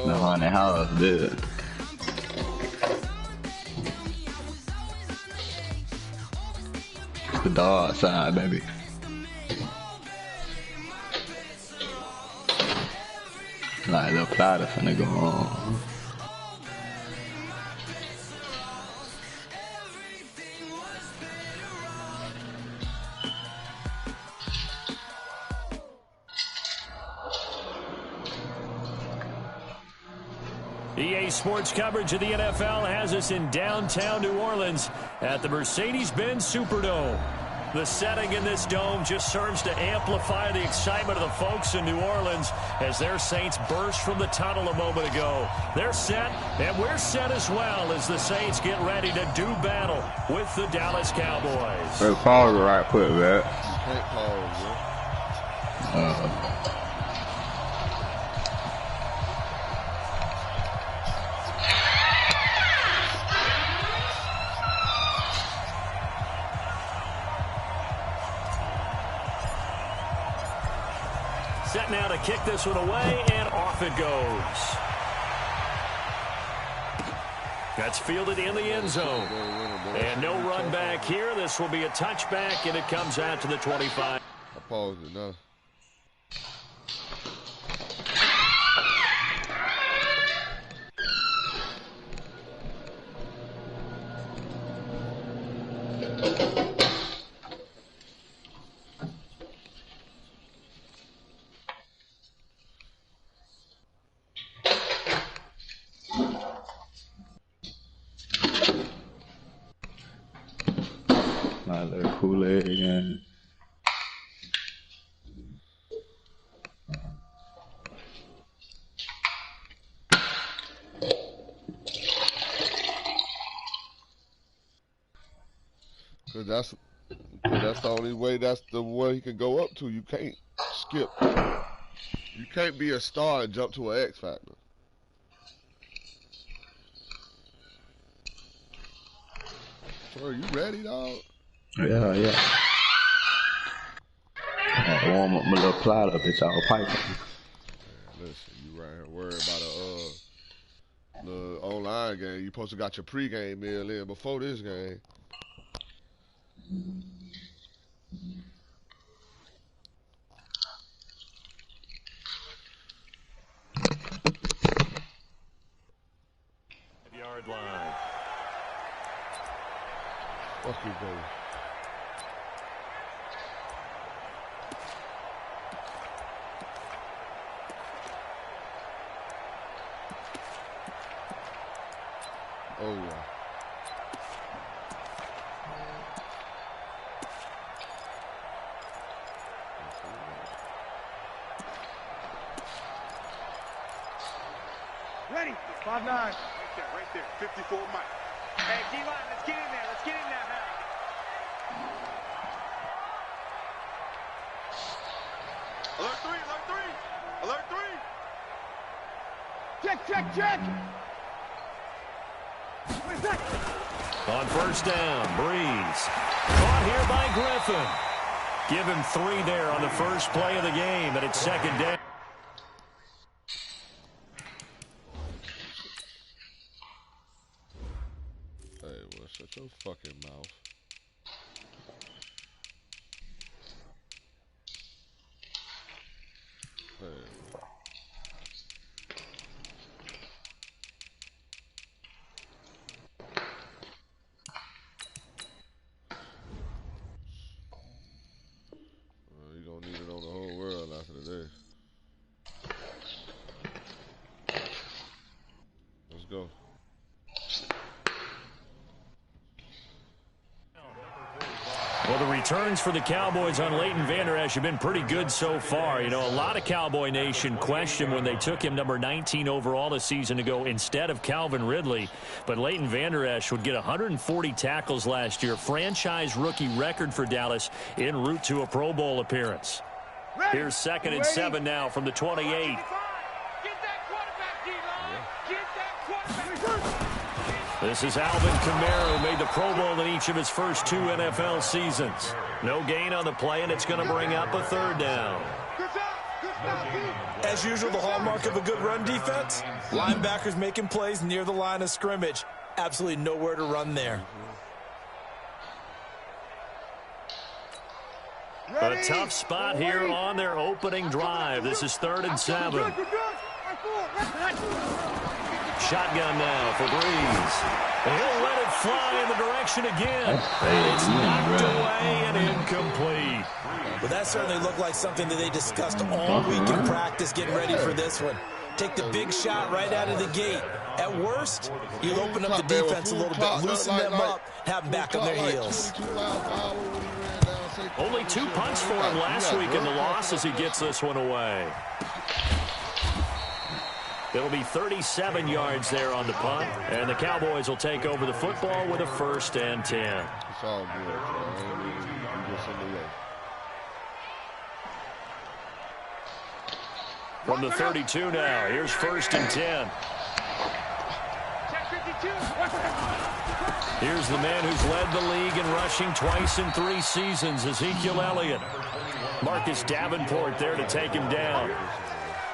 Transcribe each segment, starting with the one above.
The haunted house, dude. The dog side, baby. Like the platter finna go on. EA Sports coverage of the NFL has us in downtown New Orleans at the Mercedes-Benz Superdome. The setting in this dome just serves to amplify the excitement of the folks in New Orleans as their Saints burst from the tunnel a moment ago. They're set, and we're set as well as the Saints get ready to do battle with the Dallas Cowboys. Let's pause it right quick, man. You can't pause, bro. Set now to kick this one away, and off it goes. That's fielded in the end zone. And no run back here. This will be a touchback, and it comes out to the 25. I paused it now. My little Kool-Aid again. Cause that's the only way. That's the way he can go up to. You can't skip. You can't be a star and jump to an X Factor. So are you ready, dog? Yeah. I had to warm up my little platter, bitch. I was piping. Listen, you right here worried about the online game. You supposed to got your pregame meal in before this game. Yard line. Fuck you, bro. Oh yeah. Ready, 5'9". Right there, 54 Mike. Hey, D-line, let's get in there. Let's get in there, man. Alert 3, alert 3. Alert 3. Check. Where's that? On first down, Breeze. Caught here by Griffin. Give him 3 there on the first play of the game, and it's second down. Shut your fucking mouth. Hey. You're gonna need it on the whole world after today. Let's go. Well, the returns for the Cowboys on Leighton Vander Esch have been pretty good so far. You know, a lot of Cowboy Nation questioned when they took him number 19 overall a season ago instead of Calvin Ridley. But Leighton Vander Esch would get 140 tackles last year, franchise rookie record for Dallas en route to a Pro Bowl appearance. Here's 2nd and 7 now from the 28. This is Alvin Kamara, who made the Pro Bowl in each of his first 2 NFL seasons. No gain on the play, and it's going to bring up a 3rd down. As usual, the hallmark of a good run defense, linebackers making plays near the line of scrimmage. Absolutely nowhere to run there. A tough spot here on their opening drive. This is 3rd and 7. Shotgun now for Breeze. He'll let it fly in the direction again. It's knocked away and incomplete. Well, that certainly looked like something that they discussed all week in practice getting ready for this one. Take the big shot right out of the gate. At worst, you'll open up the defense a little bit, loosen them up, have them back on their heels. Only 2 punts for him last week in the loss as he gets this one away. It'll be 37 yards there on the punt, and the Cowboys will take over the football with a 1st and 10. It's all good, man. You just in the way. From the 32 now, here's 1st and 10. Here's the man who's led the league in rushing twice in 3 seasons, Ezekiel Elliott. Marcus Davenport there to take him down.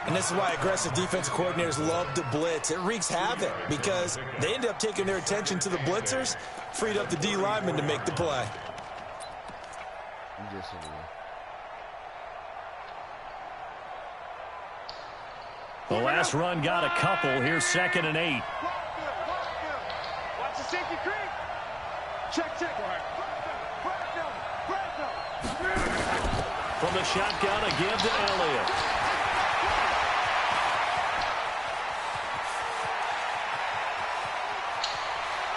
And this is why aggressive defensive coordinators love to blitz. It wreaks havoc because they end up taking their attention to the blitzers, freed up the D lineman to make the play. The last run got a couple. Here's 2nd and 8. Watch the safety creep. Check. From the shotgun, a give to Elliott.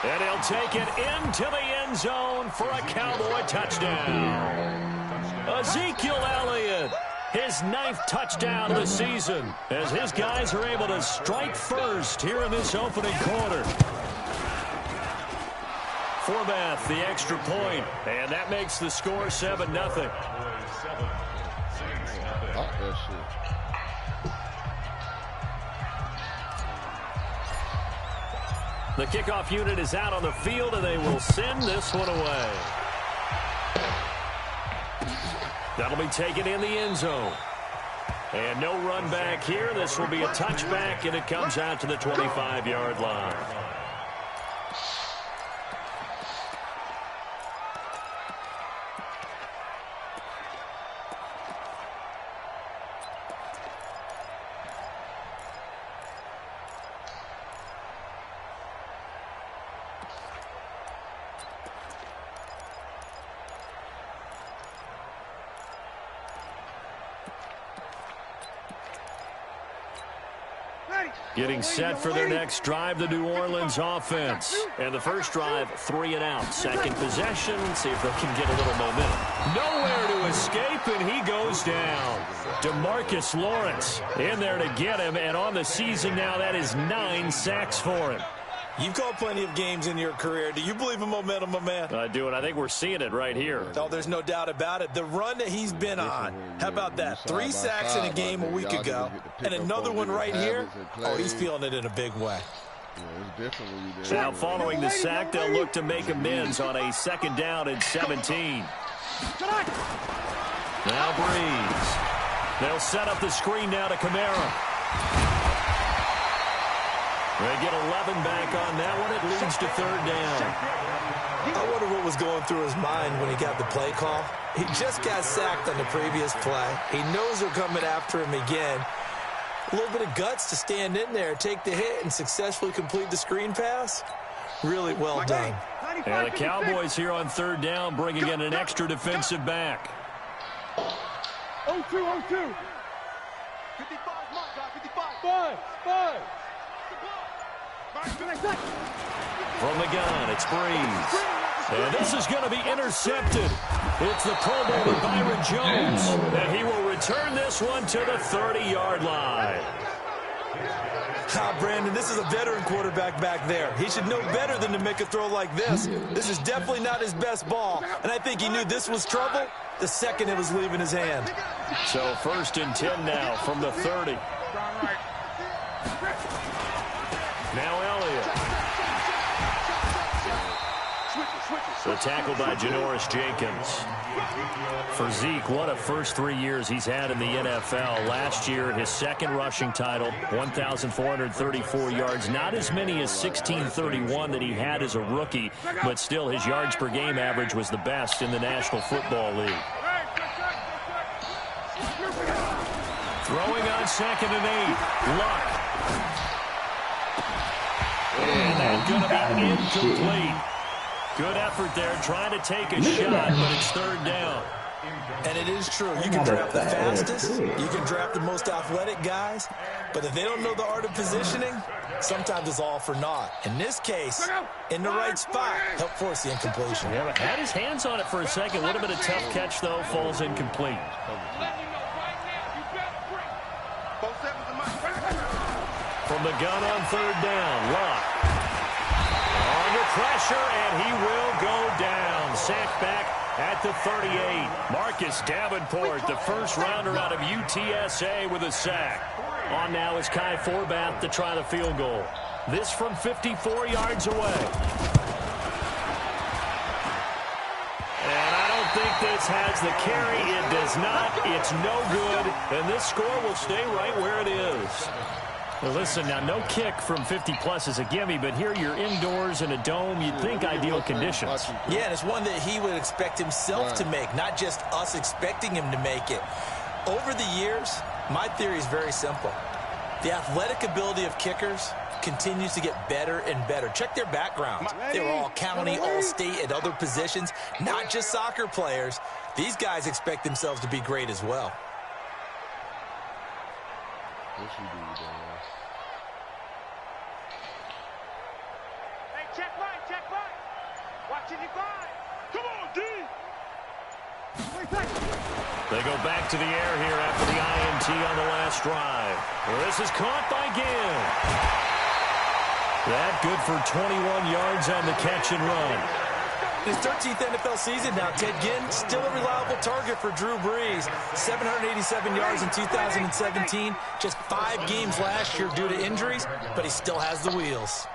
And he'll take it into the end zone for a Cowboy touchdown. Ezekiel Elliott, his 9th touchdown of the season, as his guys are able to strike first here in this opening quarter. Forbath, the extra point, and that makes the score 7-0. The kickoff unit is out on the field, and they will send this one away. That'll be taken in the end zone. And no run back here. This will be a touchback, and it comes out to the 25-yard line. Getting set for their next drive, the New Orleans offense. And the first drive, 3 and out. Second possession, see if they can get a little momentum. Nowhere to escape, and he goes down. DeMarcus Lawrence in there to get him, and on the season now, that is 9 sacks for him. You've called plenty of games in your career. Do you believe in momentum, my man? I do, and I think we're seeing it right here. Oh, there's no doubt about it. The run that he's been on, how about that? 3 sacks in a game a week ago, and another one right here. Oh, he's feeling it in a big way. Now, following the sack, they'll look to make amends on a 2nd down and 17. Now Breeze. They'll set up the screen now to Kamara. They get 11 back on that one. It leads to 3rd down. I wonder what was going through his mind when he got the play call. He just got sacked on the previous play. He knows they're coming after him again. A little bit of guts to stand in there, take the hit, and successfully complete the screen pass. Really well done. And the Cowboys here on 3rd down, bringing in an extra defensive back. 0-2, 0-2. 55, mark, 55. 5. From the gun, it's Breeze. And this is going to be intercepted. It's the Pro Bowler Byron Jones. And he will return this one to the 30-yard line. Brandon, this is a veteran quarterback back there. He should know better than to make a throw like this. This is definitely not his best ball. And I think he knew this was trouble the second it was leaving his hand. So 1st and 10 now from the 30. Now Elliott. The tackle by Janoris Jenkins. For Zeke, what a first 3 years he's had in the NFL. Last year, his second rushing title, 1,434 yards. Not as many as 1,631 that he had as a rookie, but still his yards per game average was the best in the National Football League. Throwing on 2nd and 8. Luck. And that's going to be incomplete. Good effort there, trying to take a shot, but it's 3rd down. And it is true. You can draft the fastest, you can draft the most athletic guys, but if they don't know the art of positioning, sometimes it's all for naught. In this case, in the right spot, help force the incompletion. Yeah, but had his hands on it for a second. A little bit of tough catch, though, falls incomplete. From the gun on 3rd down, Luck. Under pressure, and he will go down. Sacked back at the 38. Marcus Davenport, the first rounder out of UTSA with a sack. On now is Kai Forbath to try the field goal. This from 54 yards away. And I don't think this has the carry. It does not. It's no good. And this score will stay right where it is. Well, listen, now no kick from 50-plus is a gimme, but here you're indoors in a dome. You'd think ideal conditions. Yeah, and it's one that he would expect himself to make, not just us expecting him to make it. Over the years, my theory is very simple. The athletic ability of kickers continues to get better and better. Check their backgrounds. They were all county, all state, at other positions, not just soccer players. These guys expect themselves to be great as well. Yes, you do, Dan. Check right. Watching you grind. Come on, D. They go back to the air here after the INT on the last drive. This is caught by Gill. That good for 21 yards on the catch and run. His 13th NFL season now, Ted Ginn, still a reliable target for Drew Brees. 787 yards in 2017, just 5 games last year due to injuries, but he still has the wheels.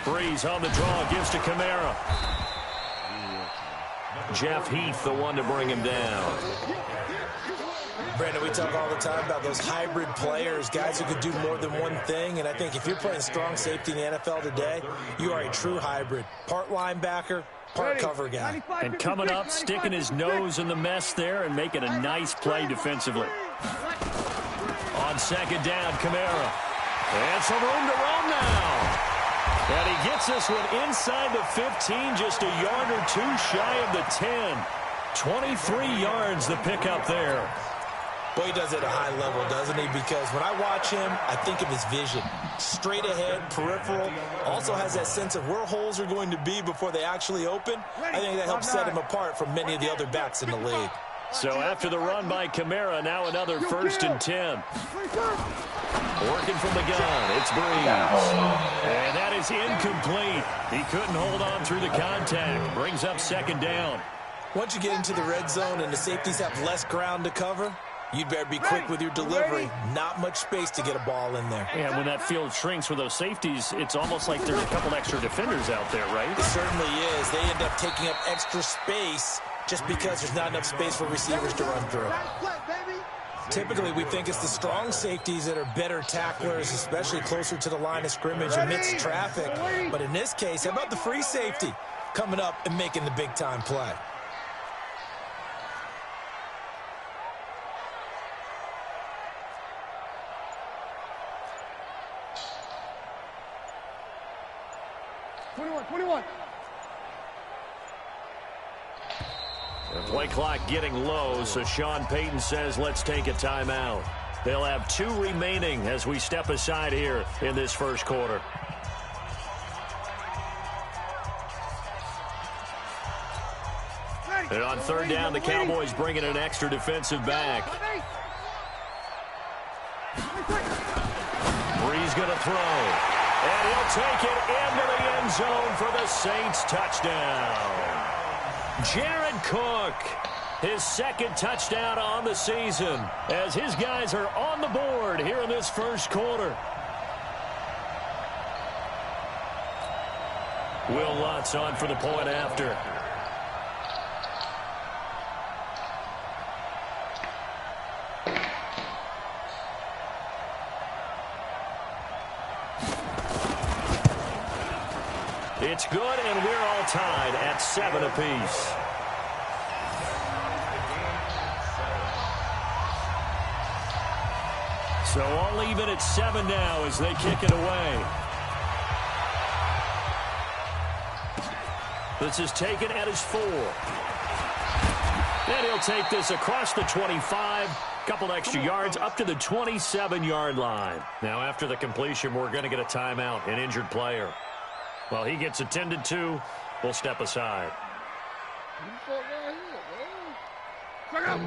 Brees on the draw, gives to Kamara. Jeff Heath, the one to bring him down. Brandon, we talk all the time about those hybrid players, guys who could do more than one thing, and I think if you're playing strong safety in the NFL today, you are a true hybrid. Part linebacker, part cover guy. And coming up, sticking his nose in the mess there and making a nice play defensively. On 2nd down, Kamara. And some room to run now. And he gets this one inside the 15, just a yard or two shy of the 10. 23 yards the pickup there. Boy, he does it at a high level, doesn't he? Because when I watch him, I think of his vision. Straight ahead, peripheral. Also has that sense of where holes are going to be before they actually open. I think that helps set him apart from many of the other backs in the league. So after the run by Kamara, now another 1st and 10. Working from the gun, it's Brees. And that is incomplete. He couldn't hold on through the contact. Brings up 2nd down. Once you get into the red zone and the safeties have less ground to cover, you'd better be quick with your delivery. Not much space to get a ball in there. And when that field shrinks with those safeties, it's almost like there's a couple extra defenders out there, right? It certainly is. They end up taking up extra space just because there's not enough space for receivers to run through. Typically, we think it's the strong safeties that are better tacklers, especially closer to the line of scrimmage amidst traffic. But in this case, how about the free safety coming up and making the big-time play? The play clock getting low, so Sean Payton says let's take a timeout. They'll have 2 remaining as we step aside here in this first quarter. And on 3rd down, the Cowboys bringing an extra defensive back. Brees going to throw. And he'll take it into the end zone for the Saints touchdown. Jared Cook his second touchdown on the season, as his guys are on the board here in this first quarter. Will Lutz on for the point after. It's good, and we're all tied at 7 apiece. So all even at 7 now as they kick it away. This is taken at his 4. And he'll take this across the 25. Couple extra yards up to the 27-yard line. Now after the completion, we're going to get a timeout, an injured player. While he gets attended to, we'll step aside.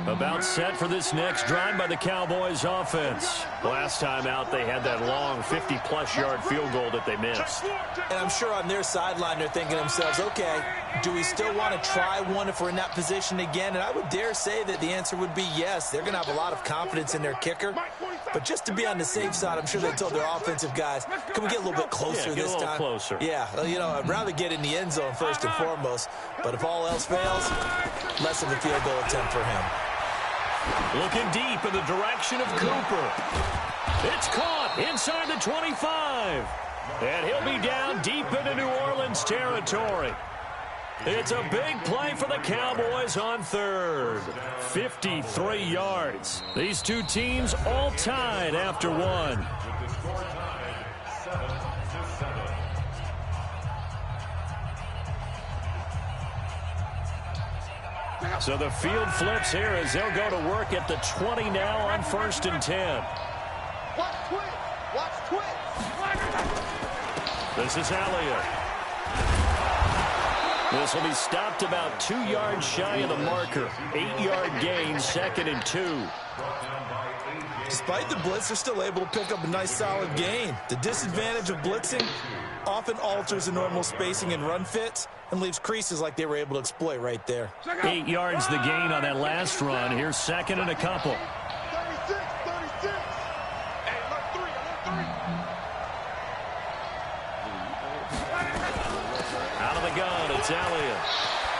About set for this next drive by the Cowboys offense. Last time out, they had that long 50-plus yard field goal that they missed. And I'm sure on their sideline, they're thinking to themselves, okay, do we still want to try one if we're in that position again? And I would dare say that the answer would be yes. They're going to have a lot of confidence in their kicker. But just to be on the safe side, I'm sure they told their offensive guys, can we get a little bit closer this time? Closer. Yeah, you know, I'd rather get in the end zone first and foremost. But if all else fails, less of a field goal attempt for him. Looking deep in the direction of Cooper. It's caught inside the 25. And he'll be down deep into New Orleans territory. It's a big play for the Cowboys on third. 53 yards. These two teams all tied after one. So the field flips here as they'll go to work at the 20 now on 1st and 10. Watch twit. Watch twit. This is Elliott. This will be stopped about 2 yards shy of the marker. 8-yard gain, 2nd and 2. Despite the blitz, they're still able to pick up a nice solid gain. The disadvantage of blitzing often alters the normal spacing and run fits and leaves creases like they were able to exploit right there. 8 yards the gain on that last run. Here's 2nd and a couple. 36, 36. Hey, look, 3, Out of the gun, it's Elliott.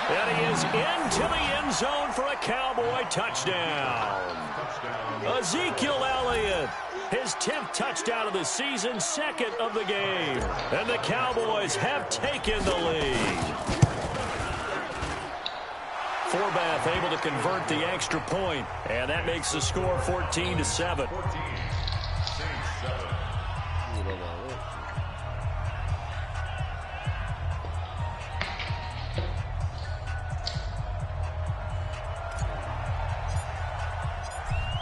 And he is into the end zone for a Cowboy touchdown. Ezekiel Elliott, his 10th touchdown of the season, 2nd of the game. And the Cowboys have taken the lead. Forbath able to convert the extra point, and that makes the score 14-7.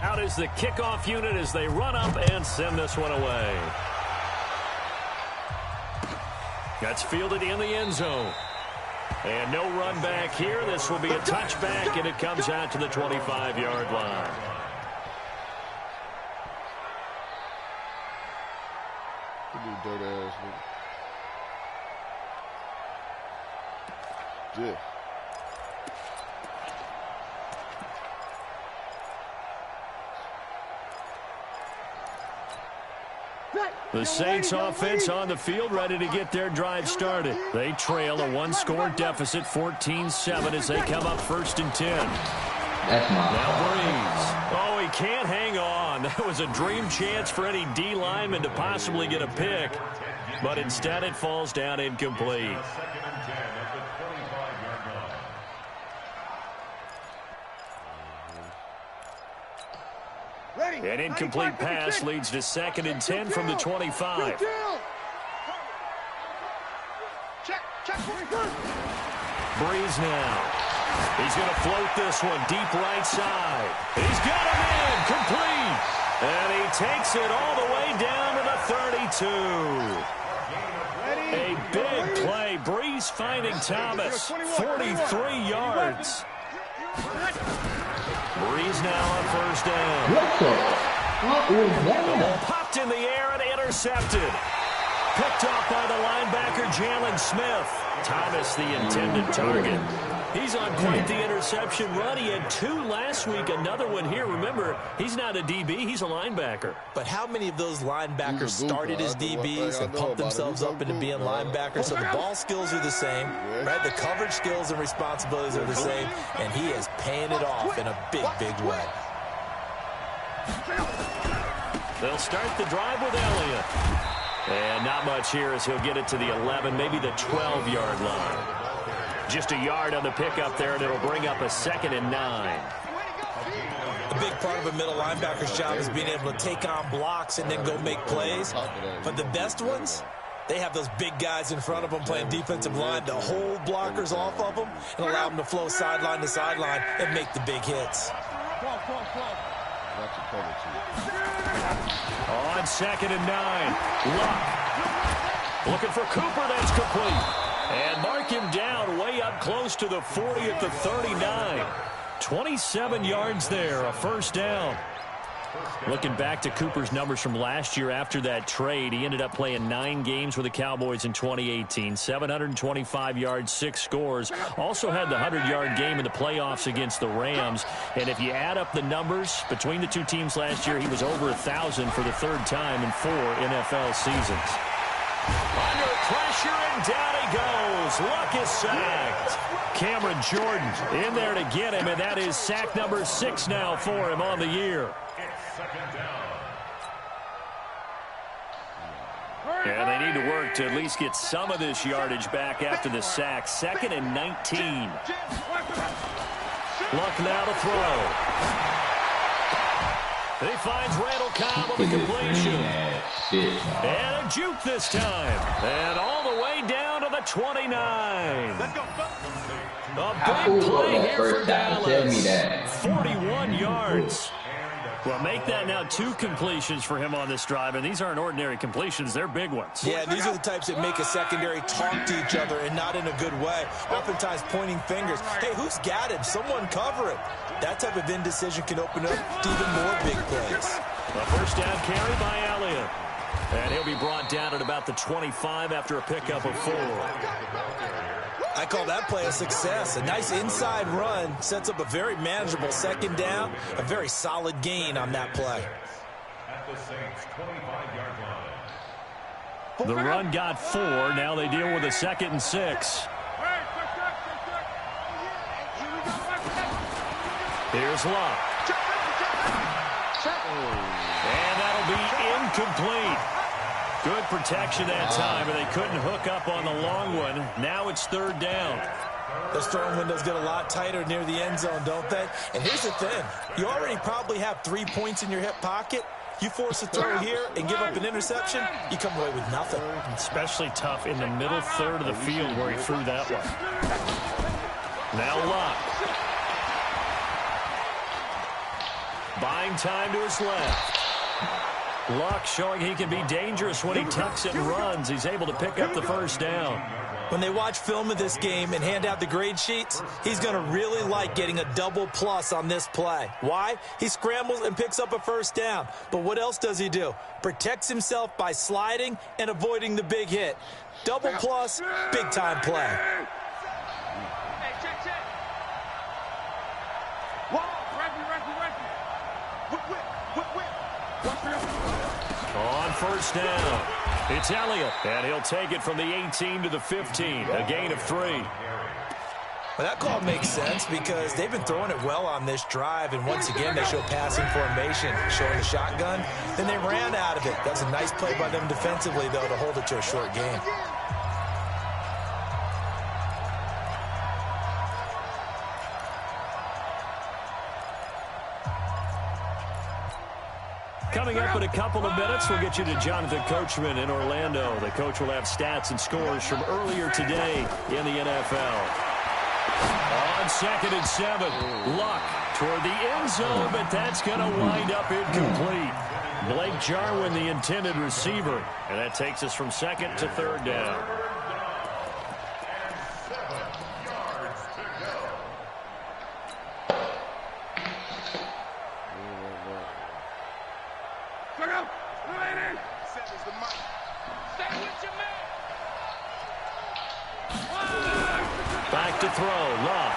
Out is the kickoff unit as they run up and send this one away. That's fielded in the end zone. And no run back here. This will be a touchback, and it comes out to the 25-yard line. Dirt ass nigga. Yeah. The Saints offense on the field, ready to get their drive started. They trail a one-score deficit, 14-7, as they come up 1st and 10. That's my Now Breeze. Oh, he can't hang on. That was a dream chance for any D lineman to possibly get a pick, but instead it falls down incomplete. An incomplete pass leads to 2nd and 10 from the 25. Breeze now. He's going to float this one deep right side. He's got him in, complete. And he takes it all the way down to the 32. A big play. Breeze finding Thomas. 43 yards. Breeze now on 1st down. What was The ball that? popped in the air and intercepted. Picked off by the linebacker, Jalen Smith. Thomas, the intended target. He's on quite the interception run. He had 2 last week, another one here. Remember, he's not a DB, he's a linebacker. But how many of those linebackers started as DBs and pumped themselves up into being linebackers? So the ball skills are the same, right? The coverage skills and responsibilities are the same, and he is paying it off in a big, big way. They'll start the drive with Elliott. And not much here as he'll get it to the 11, maybe the 12-yard line. Just a yard on the pickup there, and it'll bring up a 2nd and 9. A big part of a middle linebacker's job is being able to take on blocks and then go make plays. But the best ones, they have those big guys in front of them playing defensive line to hold blockers off of them and allow them to flow sideline to sideline and make the big hits. On 2nd and 9, Luck. Looking for Cooper, that's complete. And mark him down way up close to the 40 at the 39. 27 yards there, a first down. Looking back to Cooper's numbers from last year after that trade, he ended up playing 9 games with the Cowboys in 2018. 725 yards, 6 scores. Also had the 100-yard game in the playoffs against the Rams. And if you add up the numbers between the two teams last year, he was over 1,000 for the 3rd time in 4 NFL seasons. Under pressure, and down he goes. Luck is sacked. Cameron Jordan in there to get him, and that is sack number 6 now for him on the year. Yeah, they need to work to at least get some of this yardage back after the sack. 2nd and 19. Luck now to throw. He finds Randall Cobb on the completion. And a juke this time. And all the way down to the 29. A big play here for Dallas. 41 yards. Well, make that now 2 completions for him on this drive, and these aren't ordinary completions. They're big ones. Yeah, these are the types that make a secondary talk to each other and not in a good way. Oftentimes pointing fingers. Hey, who's got him? Someone cover him. That type of indecision can open up to even more big plays. A first down carry by Elliott. And he'll be brought down at about the 25 after a pickup of 4. I call that play a success. A nice inside run sets up a very manageable 2nd down. A very solid gain on that play. The run got 4. Now they deal with a 2nd and 6. Here's Luck. And that'll be incomplete. Good protection that time, but they couldn't hook up on the long one. Now it's 3rd down. Those throwing windows get a lot tighter near the end zone, don't they? And here's the thing. You already probably have 3 points in your hip pocket. You force a throw here and give up an interception, you come away with nothing. Especially tough in the middle third of the field where he threw that one. Now Luck. Buying time to his left. Luck showing he can be dangerous when he tucks and runs. He's able to pick up the first down. When they watch film of this game and hand out the grade sheets, he's going to really like getting a double plus on this play. Why? He scrambles and picks up a first down. But what else does he do? Protects himself by sliding and avoiding the big hit. Double plus, big time play. On first down, it's Elliott, and he'll take it from the 18 to the 15, a gain of 3. Well, that call makes sense because they've been throwing it well on this drive, and once again they show passing formation, showing the shotgun. Then they ran out of it. That's a nice play by them defensively, though, to hold it to a short game. Coming up in a couple of minutes, we'll get you to Jonathan Coachman in Orlando. The coach will have stats and scores from earlier today in the NFL. On 2nd and 7, Luck toward the end zone, but that's going to wind up incomplete. Blake Jarwin, the intended receiver, and that takes us from 2nd to 3rd down. throw. Love.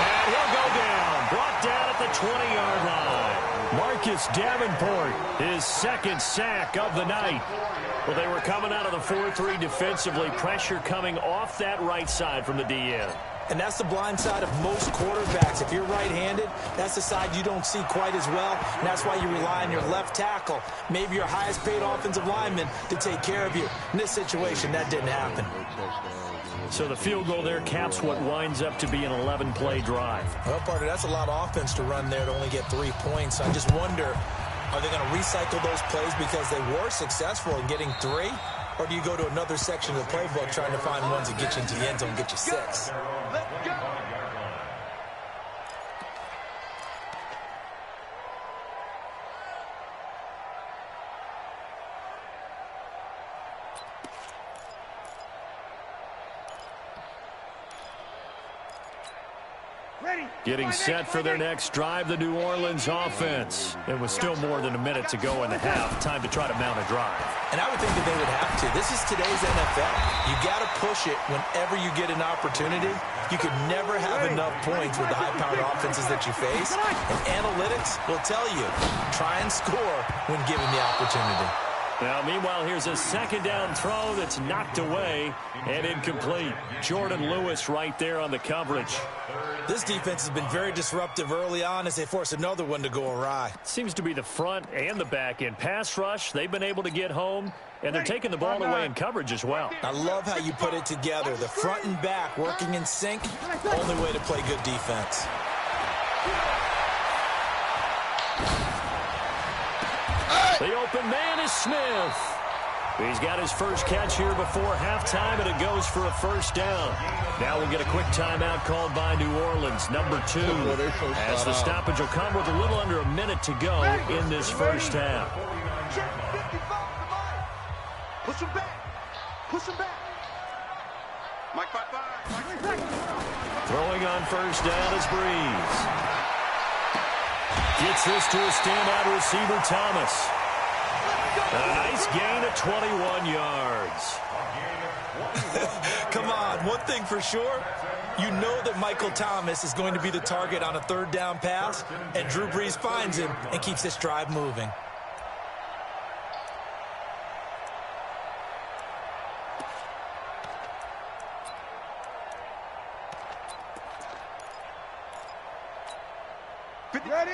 And he'll go down. Brought down at the 20-yard line. Marcus Davenport, his second sack of the night. Well, they were coming out of the 4-3 defensively. Pressure coming off that right side from the DN. And that's the blind side of most quarterbacks. If you're right-handed, that's the side you don't see quite as well. And that's why you rely on your left tackle, maybe your highest-paid offensive lineman, to take care of you. In this situation, that didn't happen. So the field goal there caps what winds up to be an 11-play drive. Well, partner, that's a lot of offense to run there to only get 3 points. I just wonder, are they going to recycle those plays because they were successful in getting 3? Or do you go to another section of the playbook trying to find ones that get you into the end zone and get you 6? Let's go. Getting set for their next drive, the New Orleans offense. It was still more than a minute to go in the half. Time to try to mount a drive. And I would think that they would have to. This is today's NFL. You got to push it whenever you get an opportunity. You could never have enough points with the high-powered offenses that you face. And analytics will tell you, try and score when given the opportunity. Now, meanwhile, here's a second down throw that's knocked away and incomplete. Jordan Lewis right there on the coverage. This defense has been very disruptive early on as they force another one to go awry. Seems to be the front and the back end. Pass rush, they've been able to get home, and they're taking the ball away in coverage as well. I love how you put it together. The front and back working in sync, only way to play good defense. The open man is Smith. He's got his first catch here before halftime, and it goes for a first down. Now we'll get a quick timeout called by New Orleans, number 2, as the stoppage will come with a little under a minute to go in this first half. Push him back. Push him back. Mike 5-5. Throwing on first down is Breeze. Gets this to a standout receiver, Thomas. And a nice gain of 21 yards. Come on, one thing for sure, you know that Michael Thomas is going to be the target on a third down pass, and Drew Brees finds him and keeps this drive moving.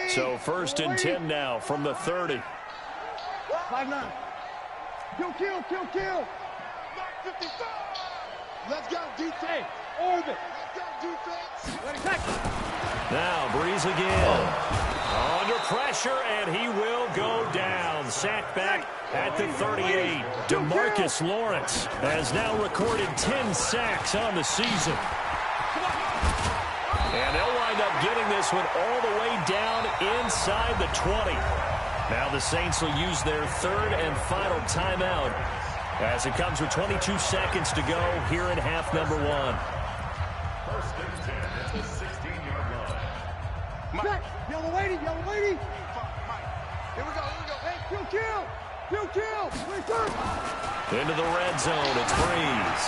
So first and 10 now from the 30. 5-9. Kill. Let's go, defense. Orbit. Let's go, defense. Now Breeze again. Under pressure, and he will go down. Sacked back at the 38. DeMarcus Lawrence has now recorded 10 sacks on the season. And they'll wind up getting this one all the way down inside the 20. Now the Saints will use their third and final timeout as it comes with 22 seconds to go here in half number 1. First and 10 at the 16-yard line. Mike. Yellow lady. Mike. Here we go. Hey, kill. Into the red zone, it's Breeze.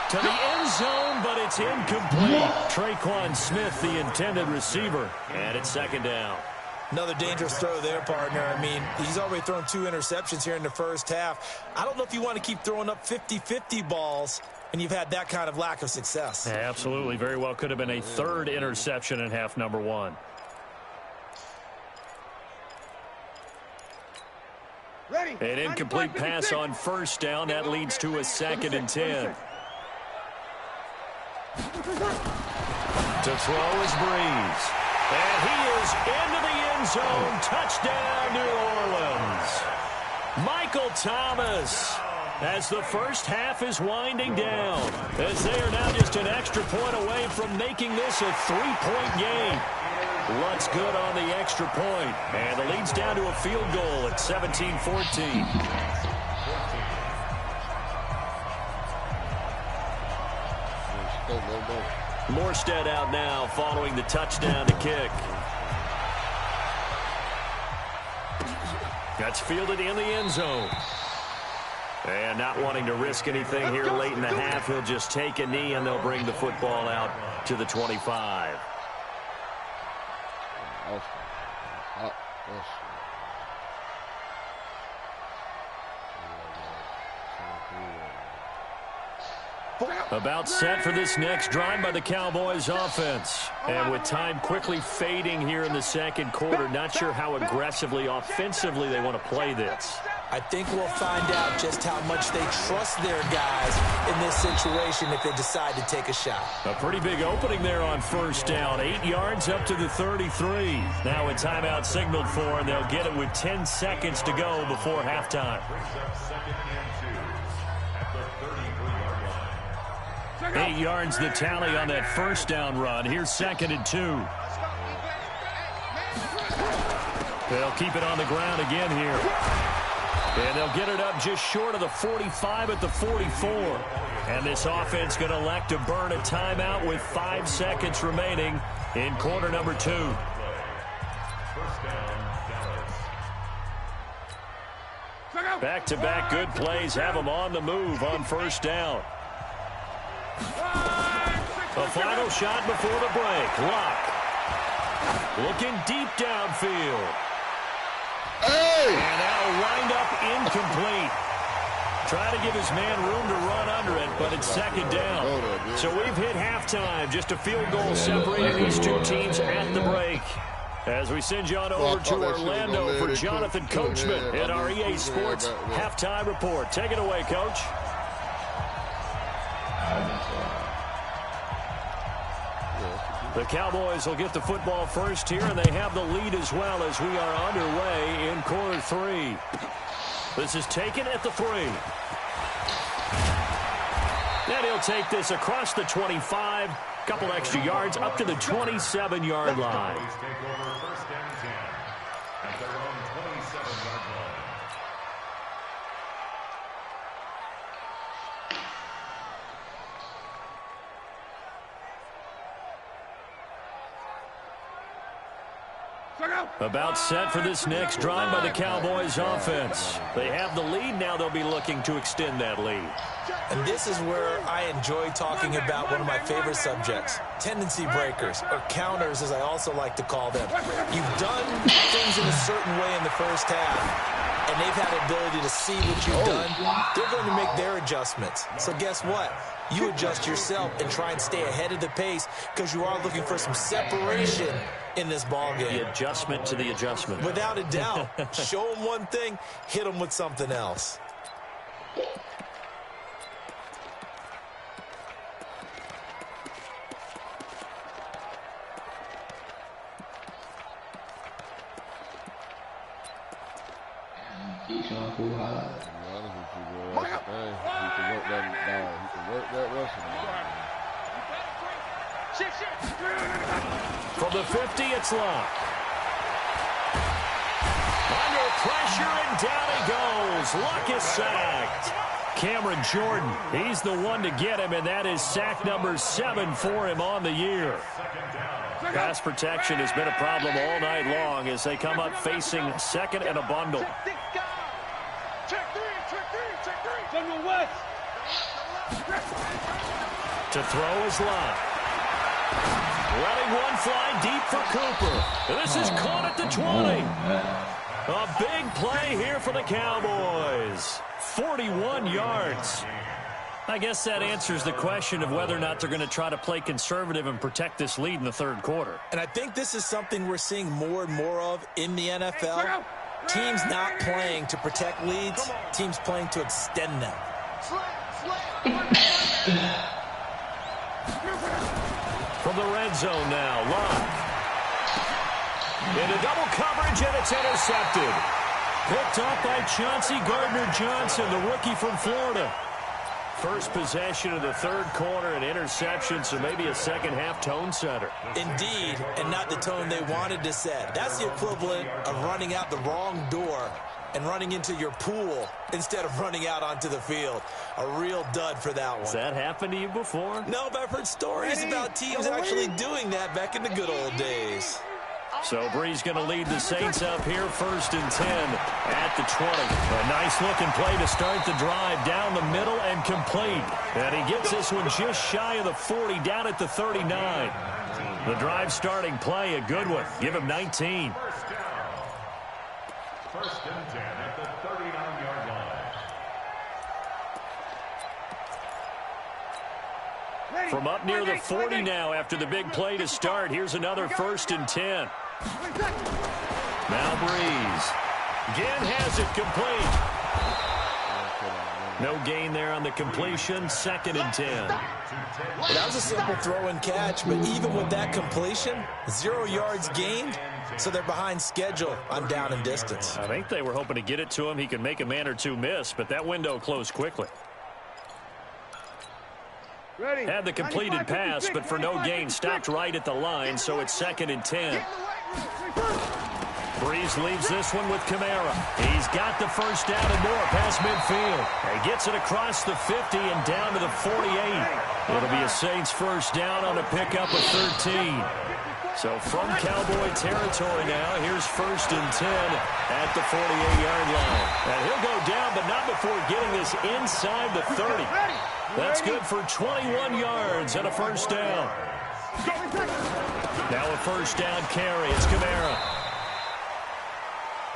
To the end zone, but it's incomplete. Traquan Smith, the intended receiver, and it's second down. Another dangerous throw there, partner. I mean, he's already thrown 2 interceptions here in the first half. I don't know if you want to keep throwing up 50-50 balls, and you've had that kind of lack of success. Absolutely. Very well could have been a third interception in half number 1. An incomplete pass on first down. That leads to a second and 10. To throw is Breeze. And he is into the end zone. Touchdown, New Orleans. Michael Thomas, as the first half is winding down, as they are now just an extra point away from making this a 3-point game. Lutz good on the extra point, and the lead's down to a field goal at 17-14. Morstead out now following the touchdown to kick. That's fielded in the end zone. And not wanting to risk anything here late in the half, he'll just take a knee, and they'll bring the football out to the 25. About set for this next drive by the Cowboys offense. And with time quickly fading here in the second quarter, not sure how aggressively, offensively they want to play this. I think we'll find out just how much they trust their guys in this situation if they decide to take a shot. A pretty big opening there on first down. 8 yards up to the 33. Now a timeout signaled for, and they'll get it with 10 seconds to go before halftime. 8 yards the tally on that first down run. Here's 2nd and 2. They'll keep it on the ground again here. And they'll get it up just short of the 45 at the 44. And this offense going to elect to burn a timeout with 5 seconds remaining in quarter number 2. Back-to-back good plays have them on the move on first down. A final shot before the break. Lock. Looking deep downfield. Hey! And that'll wind up incomplete. Trying to give his man room to run under it, but it's 2nd down. So we've hit halftime. Just a field goal separating these two teams at the break. As we send you on over to Orlando for Jonathan Coachman at our EA Sports halftime report. Take it away, Coach. The Cowboys will get the football first here, and they have the lead as well as we are underway in quarter 3. This is taken at the 3. And he'll take this across the 25. Couple extra yards up to the 27-yard line. About set for this next drive by the Cowboys offense. They have the lead. Now they'll be looking to extend that lead. And this is where I enjoy talking about one of my favorite subjects, tendency breakers, or counters as I also like to call them. You've done things in a certain way in the first half, and they've had the ability to see what you've done. They're going to make their adjustments. So guess what? You adjust yourself and try and stay ahead of the pace because you are looking for some separation in this ball game. The adjustment to the adjustment. Without a doubt. Show them one thing, hit them with something else. From the 50, it's Lock. Under pressure, and down he goes. Lock is sacked. Cameron Jordan, he's the one to get him, and that is sack number 7 for him on the year. Pass protection has been a problem all night long as they come up facing 2nd and a bundle. To throw is Lock. Letting one fly deep for Cooper. This is caught at the 20. A big play here for the Cowboys. 41 yards. I guess that answers the question of whether or not they're going to try to play conservative and protect this lead in the 3rd quarter. And I think this is something we're seeing more and more of in the NFL. Teams not playing to protect leads, teams playing to extend them. From the red zone now, Lock. Into double coverage, and it's intercepted. Picked up by Chauncey Gardner-Johnson, the rookie from Florida. First possession of the 3rd quarter, an interception, so maybe a second-half tone setter. Indeed, and not the tone they wanted to set. That's the equivalent of running out the wrong door and running into your pool instead of running out onto the field. A real dud for that one. Has that happened to you before? No, but I've heard stories about teams actually doing that back in the good old days. So Bree's going to lead the Saints up here, 1st and 10 at the 20. A nice-looking play to start the drive down the middle and complete. And he gets this one just shy of the 40, down at the 39. The drive starting play, a good one. Give him 19. First and 10 at the 39-yard line. From up near the 40 now after the big play to start. Here's another 1st and 10. Now Breeze. Again has it complete. No gain there on the completion. 2nd and 10. That was a simple throw and catch, but even with that completion, 0 yards gained, so they're behind schedule on down and distance. I think they were hoping to get it to him. He could make a man or two miss, but that window closed quickly. Had the completed pass, but for no gain, stopped right at the line, so it's 2nd and 10. Breeze leaves this one with Kamara. He's got the first down and more past midfield. He gets it across the 50 and down to the 48. It'll be a Saints first down on a pickup of 13. So from Cowboy territory now, here's 1st and 10 at the 48-yard line. And he'll go down, but not before getting this inside the 30. That's good for 21 yards and a first down. Now a first down carry. It's Kamara.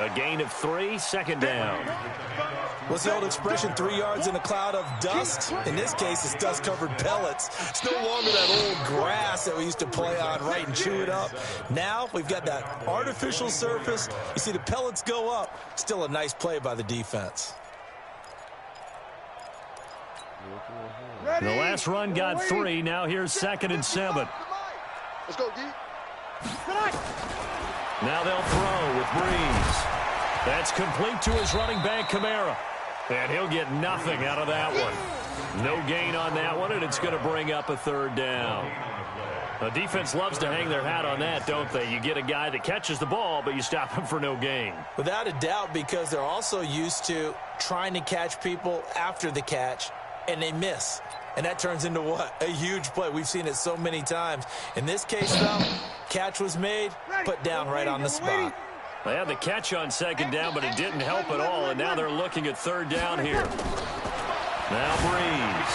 A gain of 3, 2nd down. What's the old expression, 3 yards in a cloud of dust? In this case, it's dust-covered pellets. It's no longer that old grass that we used to play on, right, and chew it up. Now we've got that artificial surface. You see the pellets go up. Still a nice play by the defense. The last run got 3. Now here's 2nd and 7. Let's go, D. Now they'll throw with Breeze. That's complete to his running back, Kamara. And he'll get nothing out of that one. No gain on that one, and it's going to bring up a 3rd down. The defense loves to hang their hat on that, don't they? You get a guy that catches the ball, but you stop him for no gain. Without a doubt, because they're also used to trying to catch people after the catch, and they miss. And that turns into what? A huge play. We've seen it so many times. In this case, though, catch was made, put down right on the spot. They had the catch on 2nd down, but it didn't help at all, and now they're looking at 3rd down here. Now Breeze.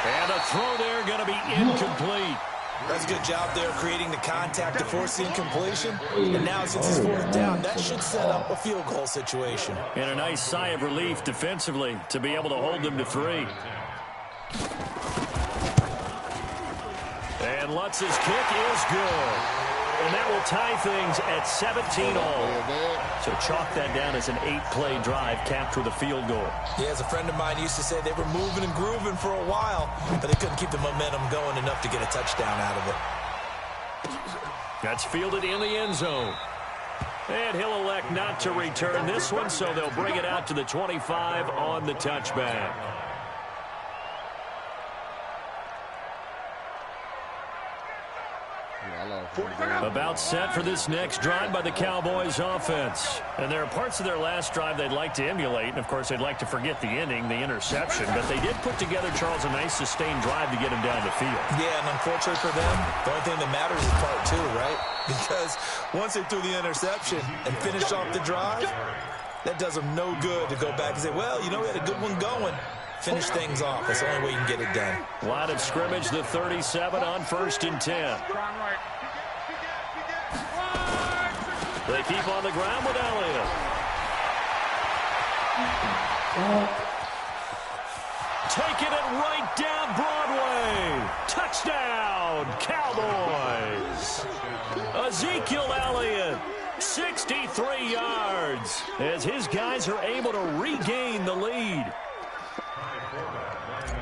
And a throw there going to be incomplete. That's a good job there creating the contact to force the incompletion. And now since it's 4th down, that should set up a field goal situation. And a nice sigh of relief defensively to be able to hold them to 3. And Lutz's kick is good. And that will tie things at 17-all. So chalk that down as an 8-play drive capped with a field goal. Yeah, as a friend of mine used to say, they were moving and grooving for a while, but they couldn't keep the momentum going enough to get a touchdown out of it. That's fielded in the end zone. And he'll elect not to return this one, so they'll bring it out to the 25 on the touchback. About set for this next drive by the Cowboys offense. And there are parts of their last drive they'd like to emulate. And, of course, they'd like to forget the inning, the interception. But they did put together, Charles, a nice sustained drive to get him down the field. Yeah, and unfortunately for them, the only thing that matters is part 2, right? Because once they threw the interception and finished off the drive, that does them no good to go back and say, well, you know, we had a good one going. Finish things off. That's the only way you can get it done. Line of scrimmage, the 37 on 1st and 10. They keep on the ground with Elliott. Taking it right down Broadway. Touchdown, Cowboys. Ezekiel Elliott, 63 yards, as his guys are able to regain the lead.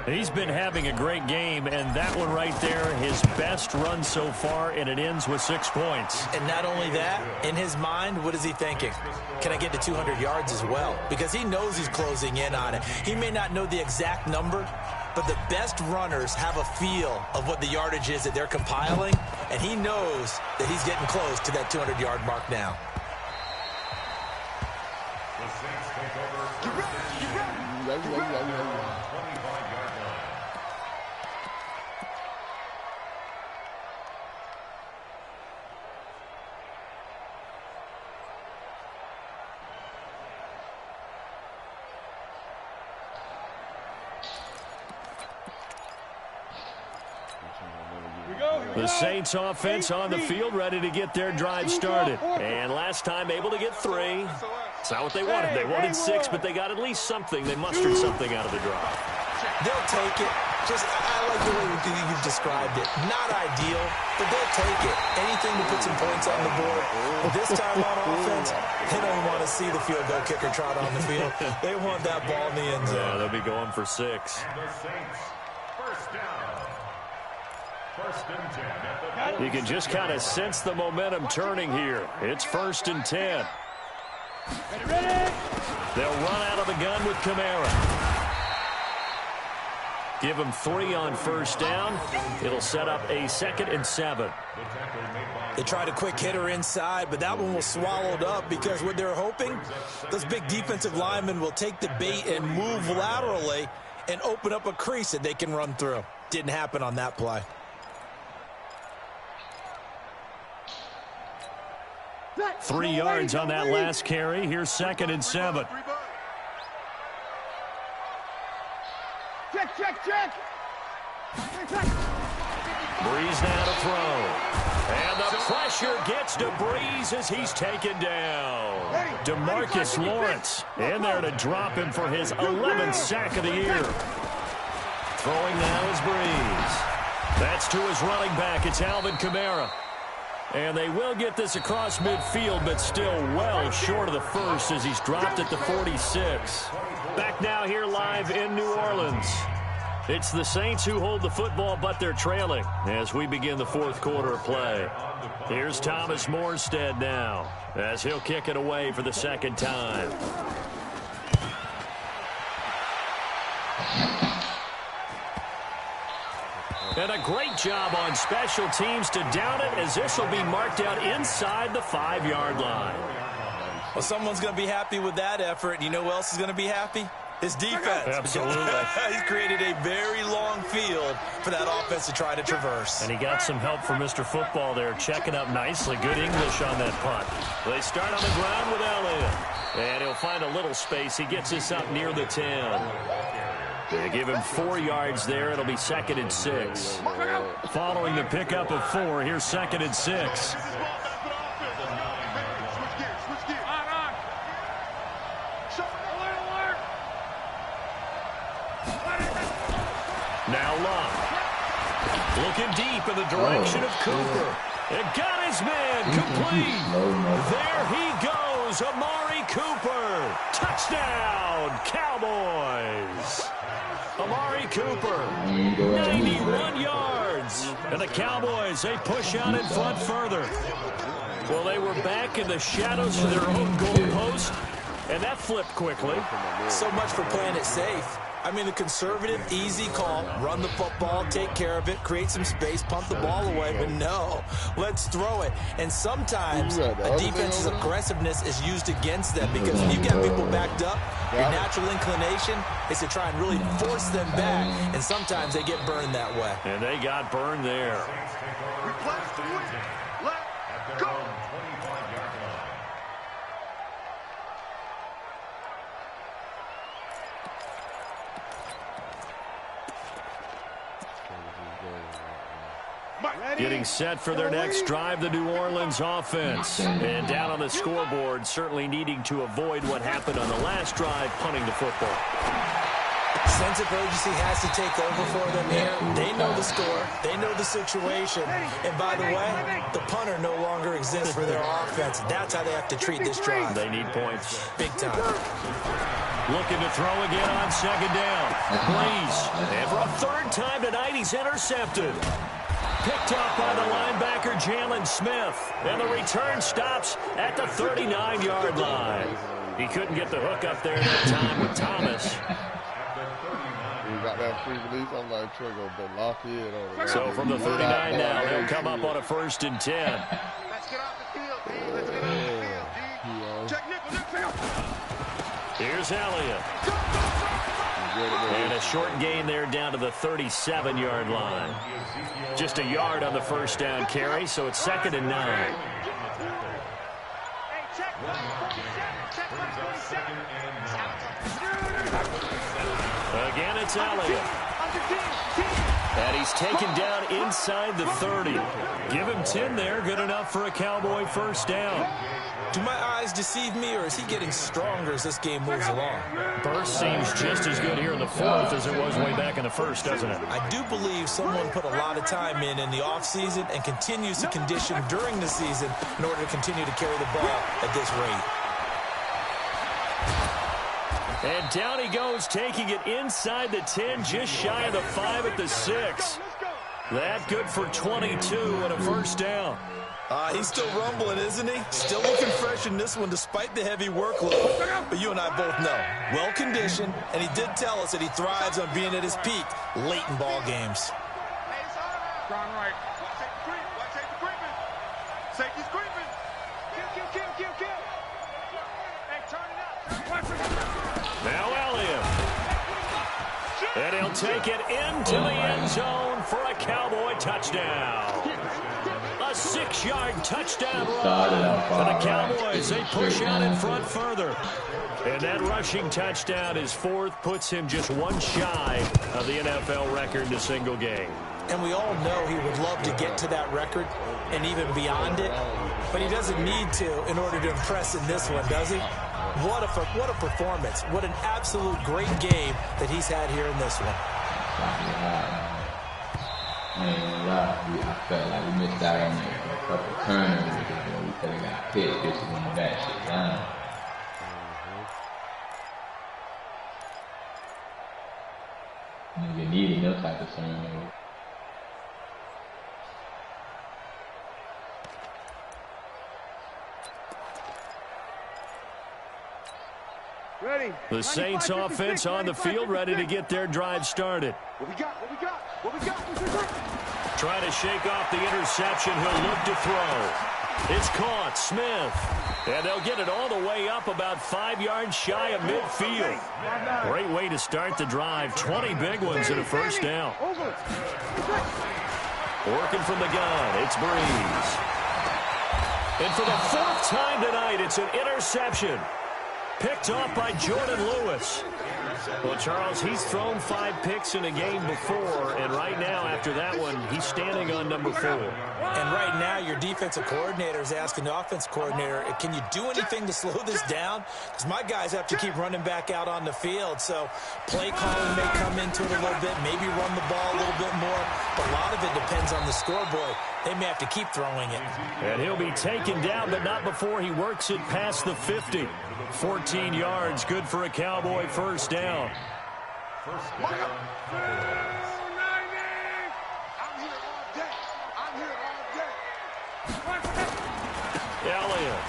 He's been having a great game, and that one right there, his best run so far, and it ends with 6 points. And not only that, in his mind, what is he thinking? Can I get to 200 yards as well? Because he knows he's closing in on it. He may not know the exact number, but the best runners have a feel of what the yardage is that they're compiling, and he knows that he's getting close to that 200-yard mark now. The Saints offense on the field, ready to get their drive started. And last time able to get 3. It's not what they wanted. They wanted 6, but they got at least something. They mustered something out of the drive. They'll take it. I like the way you've described it. Not ideal, but they'll take it. Anything to put some points on the board. But this time on offense, they don't want to see the field goal kicker trot on the field. They want that ball in the end zone. Yeah, they'll be going for 6. The Saints, first down. First and 10. You can just kind of sense the momentum turning here. It's 1st and 10. They'll run out of the gun with Kamara. Give them 3 on 1st down. It'll set up a 2nd and 7. They tried a quick hitter inside, but that one was swallowed up because what they're hoping, those big defensive linemen will take the bait and move laterally and open up a crease that they can run through. Didn't happen on that play. Three yards on that last carry. Here's 2nd and 7. Check. Breeze now to throw. And the pressure gets to Breeze as he's taken down. DeMarcus Lawrence in there to drop him for his 11th sack of the year. Throwing now is Breeze. That's to his running back. It's Alvin Kamara. And they will get this across midfield, but still well short of the first as he's dropped at the 46. Back now here live in New Orleans. It's the Saints who hold the football, but they're trailing as we begin the 4th quarter of play. Here's Thomas Morstead now as he'll kick it away for the 2nd time. And a great job on special teams to down it as this will be marked out inside the 5-yard line. Well, someone's going to be happy with that effort. You know who else is going to be happy? His defense. Absolutely. He's created a very long field for that offense to try to traverse. And he got some help from Mr. Football there, checking up nicely. Good English on that punt. They start on the ground with Elliott. And he'll find a little space. He gets us up near the 10. They give him 4 yards there. It'll be 2nd and 6. Following the pickup of 4, here's 2nd and 6. Now Love. Looking deep in the direction of Cooper. It got his man complete. There he goes, Amari Cooper. Touchdown, Cowboys. Amari Cooper, 91 yards. And the Cowboys, they push out in front further. Well, they were back in the shadows of their own goal post, and that flipped quickly. So much for playing it safe. I mean, the conservative, easy call, run the football, take care of it, create some space, pump the ball away, but no, let's throw it. And sometimes a defense's aggressiveness is used against them because when you get people backed up, your natural inclination is to try and really force them back, and sometimes they get burned that way. And they got burned there. Let's go. Getting set for their next drive, the New Orleans offense. And down on the scoreboard, certainly needing to avoid what happened on the last drive, punting the football. Sense of urgency has to take over for them here. They know the score. They know the situation. And by the way, the punter no longer exists for their offense. That's how they have to treat this drive. They need points. Big time. Looking to throw again on 2nd down. Breeze. And for a 3rd time tonight, he's intercepted. Picked up by the linebacker, Jalen Smith. And the return stops at the 39-yard line. He couldn't get the hook up there that time with Thomas. He got that free release. I'm like, Trigger, but lock in on it. So from the 39 now, he'll come up on a 1st and 10. Let's get off the field, D. Let's get off the field, D. Check nickel. Here's Elliott. And a short gain there down to the 37-yard line. Just a yard on the 1st down carry, so it's 2nd and 9. Again, it's Elliott. And he's taken down inside the 30. Give him 10 there. Good enough for a Cowboy first down. Do my eyes deceive me, or is he getting stronger as this game moves along? Burst seems just as good here in the fourth as it was way back in the first, doesn't it? I do believe someone put a lot of time in the offseason and continues to condition during the season in order to continue to carry the ball at this rate. And down he goes, taking it inside the 10, just shy of the 5 at the 6. That good for 22 and a first down. He's still rumbling, isn't he? Still looking fresh in this one despite the heavy workload. But you and I both know, well-conditioned, and he did tell us that he thrives on being at his peak late in ball games. Strong right. Watch the creep. Watch the creeping. Safety's creeping. Kill. Hey, turn it up. Now Elliott. And he'll take it into the end zone for a Cowboy touchdown. A 6-yard touchdown run for the Cowboys. They push out in front further. And that rushing touchdown, his fourth, puts him just one shy of the NFL record in a single game. And we all know he would love to get to that record and even beyond it. But he doesn't need to in order to impress in this one, does he? What a performance. What an absolute great game that he's had here in this one. I felt like we missed out on a couple turners. We could have got hit just when the back shit down. You needed no type of turn. Ready. The Saints offense on the field, ready to get their drive started. What we got? Trying to shake off the interception. He'll look to throw. It's caught. Smith. And they'll get it all the way up about 5 yards shy of midfield. Great way to start the drive. 20 big ones and a first down. Working from the gun. It's Breeze. And for the 4th time tonight, it's an interception. Picked off by Jordan Lewis. Well, Charles, he's thrown 5 picks in a game before, and right now, after that one, he's standing on number 4. And right now, your defensive coordinator is asking the offense coordinator, can you do anything to slow this down? Because my guys have to keep running back out on the field, so play calling may come into it a little bit, maybe run the ball a little bit more, but a lot of it depends on the scoreboard. They may have to keep throwing it. And he'll be taken down, but not before he works it past the 50. 14 yards, good for a Cowboy first down. I'm here all day. Elliott.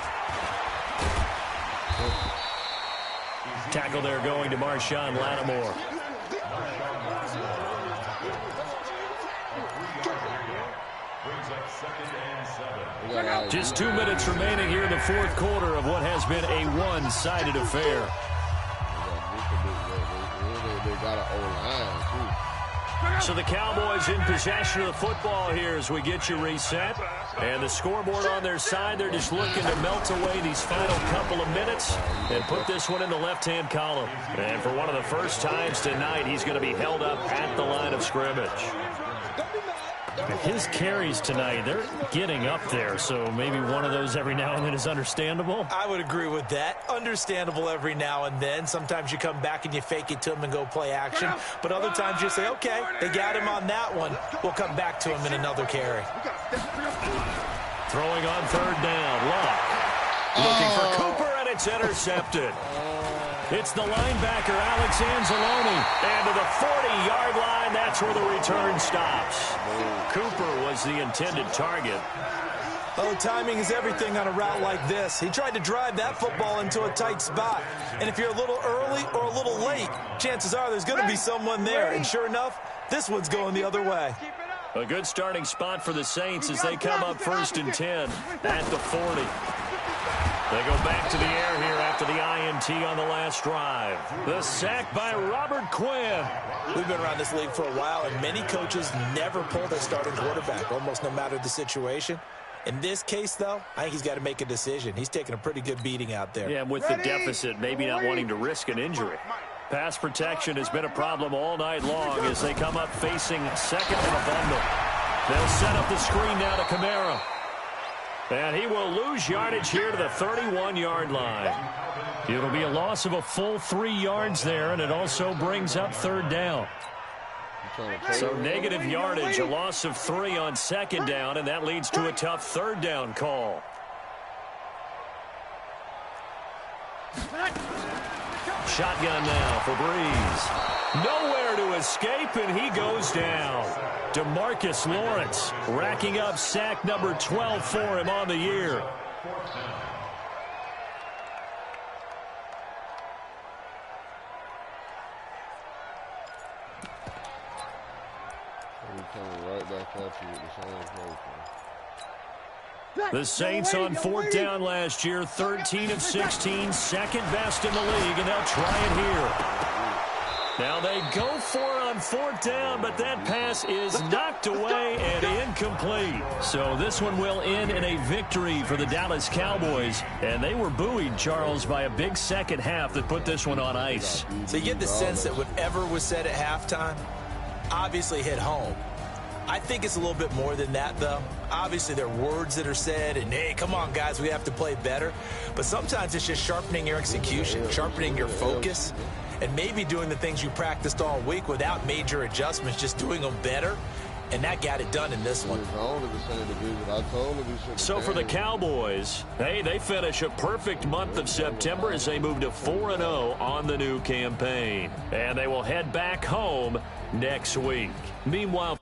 Tackle there going to Marshawn Lattimore. Just 2 minutes remaining here in the fourth quarter of what has been a one-sided affair. They got an O-line, too. So the Cowboys in possession of the football here as we get you reset. And the scoreboard on their side, they're just looking to melt away these final couple of minutes and put this one in the left-hand column. And for one of the first times tonight, he's going to be held up at the line of scrimmage. His carries tonight, they're getting up there, so maybe one of those every now and then is understandable. I would agree with that. Understandable every now and then. Sometimes you come back and you fake it to him and go play action. But other times you say, okay, they got him on that one. We'll come back to him in another carry. Throwing on third down. Luck. Looking for Cooper, and it's intercepted. It's the linebacker, Alex Anzalone. And to the 40-yard line, that's where the return stops. Cooper was the intended target. Oh, timing is everything on a route like this. He tried to drive that football into a tight spot. And if you're a little early or a little late, chances are there's going to be someone there. And sure enough, this one's going the other way. A good starting spot for the Saints as they come up 1st and 10 at the 40. They go back to the air here after the INT on the last drive. The sack by Robert Quinn. We've been around this league for a while, and many coaches never pull their starting quarterback, almost no matter the situation. In this case, though, I think he's got to make a decision. He's taking a pretty good beating out there. Yeah, with the deficit, maybe not wanting to risk an injury. Pass protection has been a problem all night long as they come up facing second and a bundle. They'll set up the screen now to Kamara. And he will lose yardage here to the 31-yard line. It'll be a loss of a full 3 yards there, and it also brings up third down. So negative yardage, a loss of 3 on second down, and that leads to a tough third down call. Shotgun now for Breeze. Nowhere to escape, and he goes down. DeMarcus Lawrence racking up sack number 12 for him on the year. Right back at you with the same play. The Saints on fourth down last year, 13 of 16, second best in the league, and they'll try it here. Now they go for it on fourth down, but that pass is knocked away and incomplete. So this one will end in a victory for the Dallas Cowboys, and they were buoyed, Charles, by a big second half that put this one on ice. So you get the sense that whatever was said at halftime obviously hit home. I think it's a little bit more than that, though. Obviously, there are words that are said, and, hey, come on, guys, we have to play better. But sometimes it's just sharpening your execution, sharpening your focus, and maybe doing the things you practiced all week without major adjustments, just doing them better. And that got it done in this one. So for the Cowboys, hey, they finish a perfect month of September as they move to 4-0 on the new campaign. And they will head back home next week. Meanwhile,